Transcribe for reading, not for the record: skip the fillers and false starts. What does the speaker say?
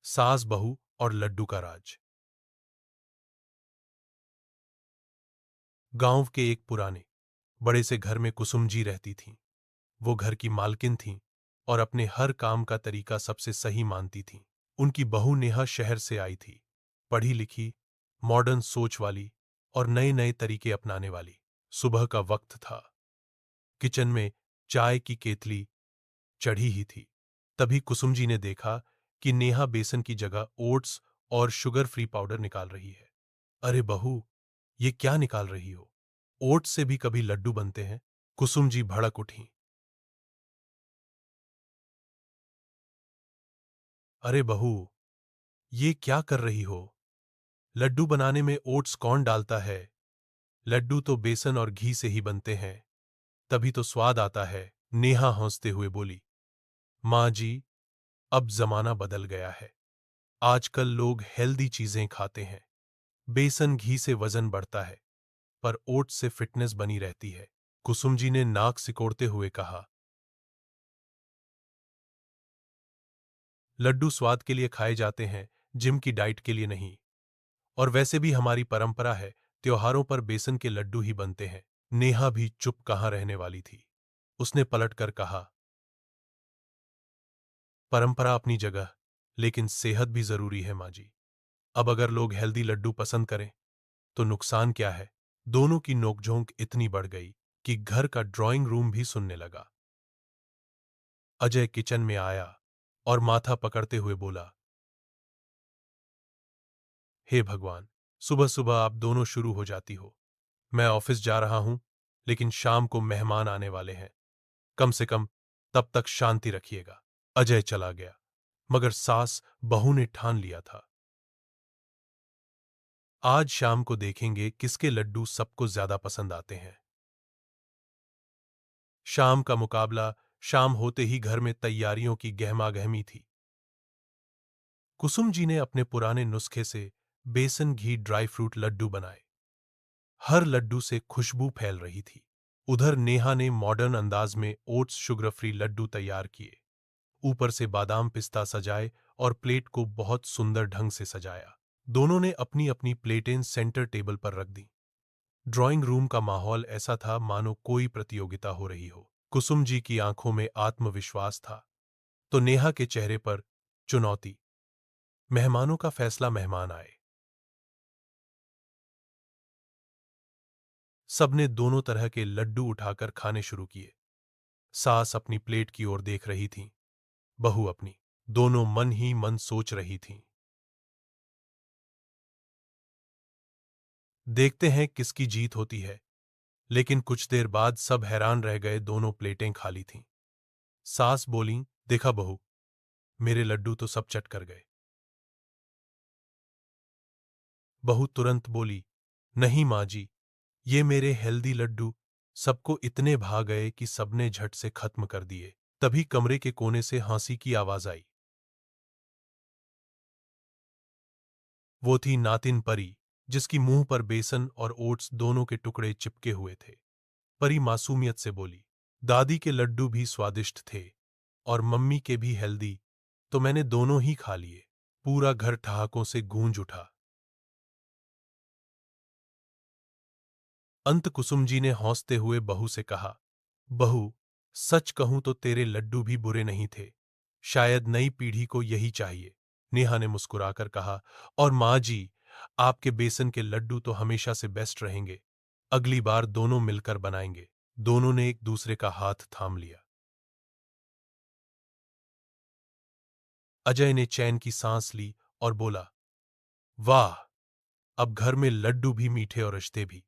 सास बहू और लड्डू का राज। गांव के एक पुराने बड़े से घर में कुसुम जी रहती थीं। वो घर की मालकिन थीं और अपने हर काम का तरीका सबसे सही मानती थीं। उनकी बहू नेहा शहर से आई थी, पढ़ी लिखी, मॉडर्न सोच वाली और नए नए तरीके अपनाने वाली। सुबह का वक्त था। किचन में चाय की केतली चढ़ी ही थी। तभी कुसुम जी ने देखा कि नेहा बेसन की जगह ओट्स और शुगर फ्री पाउडर निकाल रही है। अरे बहू, ये क्या निकाल रही हो? ओट्स से भी कभी लड्डू बनते हैं? कुसुम जी भड़क उठी। अरे बहू, ये क्या कर रही हो? लड्डू बनाने में ओट्स कौन डालता है? लड्डू तो बेसन और घी से ही बनते हैं, तभी तो स्वाद आता है। नेहा हंसते हुए बोली, माँ जी, अब जमाना बदल गया है। आजकल लोग हेल्दी चीजें खाते हैं। बेसन घी से वजन बढ़ता है, पर ओट्स से फिटनेस बनी रहती है। कुसुम जी ने नाक सिकोड़ते हुए कहा, लड्डू स्वाद के लिए खाए जाते हैं, जिम की डाइट के लिए नहीं। और वैसे भी हमारी परंपरा है, त्योहारों पर बेसन के लड्डू ही बनते हैं। नेहा भी चुप कहाँ रहने वाली थी। उसने पलटकर कहा, परंपरा अपनी जगह, लेकिन सेहत भी जरूरी है माँ जी। अब अगर लोग हेल्दी लड्डू पसंद करें तो नुकसान क्या है? दोनों की नोकझोंक इतनी बढ़ गई कि घर का ड्राइंग रूम भी सुनने लगा। अजय किचन में आया और माथा पकड़ते हुए बोला, हे भगवान, सुबह सुबह आप दोनों शुरू हो जाती हो। मैं ऑफिस जा रहा हूं, लेकिन शाम को मेहमान आने वाले हैं। कम से कम तब तक शांति रखिएगा। अजय चला गया, मगर सास बहू ने ठान लिया था, आज शाम को देखेंगे किसके लड्डू सबको ज्यादा पसंद आते हैं। शाम का मुकाबला शाम होते ही घर में तैयारियों की गहमागहमी थी। कुसुम जी ने अपने पुराने नुस्खे से बेसन घी ड्राई फ्रूट लड्डू बनाए। हर लड्डू से खुशबू फैल रही थी। उधर नेहा ने मॉडर्न अंदाज में ओट्स शुगर फ्री लड्डू तैयार किए, ऊपर से बादाम पिस्ता सजाए और प्लेट को बहुत सुंदर ढंग से सजाया। दोनों ने अपनी अपनी प्लेटें सेंटर टेबल पर रख दी। ड्राइंग रूम का माहौल ऐसा था मानो कोई प्रतियोगिता हो रही हो। कुसुम जी की आंखों में आत्मविश्वास था, तो नेहा के चेहरे पर चुनौती। मेहमानों का फैसला मेहमान आए। सबने दोनों तरह के लड्डू उठाकर खाने शुरू किए। सास अपनी प्लेट की ओर देख रही थीं, बहू अपनी। दोनों मन ही मन सोच रही थीं, देखते हैं किसकी जीत होती है। लेकिन कुछ देर बाद सब हैरान रह गए, दोनों प्लेटें खाली थीं। सास बोलीं, देखा बहू, मेरे लड्डू तो सब चट कर गए। बहू तुरंत बोली, नहीं माँ जी, ये मेरे हेल्दी लड्डू सबको इतने भा गए कि सबने झट से खत्म कर दिए। तभी कमरे के कोने से हंसी की आवाज आई। वो थी नातिन परी, जिसकी मुंह पर बेसन और ओट्स दोनों के टुकड़े चिपके हुए थे। परी मासूमियत से बोली, दादी के लड्डू भी स्वादिष्ट थे और मम्मी के भी हेल्दी, तो मैंने दोनों ही खा लिए। पूरा घर ठहाकों से गूंज उठा। अंत कुसुम जी ने हौंसते हुए बहू से कहा, बहू, सच कहूं तो तेरे लड्डू भी बुरे नहीं थे। शायद नई पीढ़ी को यही चाहिए। नेहा ने मुस्कुराकर कहा, और माँ जी, आपके बेसन के लड्डू तो हमेशा से बेस्ट रहेंगे। अगली बार दोनों मिलकर बनाएंगे। दोनों ने एक दूसरे का हाथ थाम लिया। अजय ने चैन की सांस ली और बोला, वाह, अब घर में लड्डू भी मीठे और रिश्ते भी।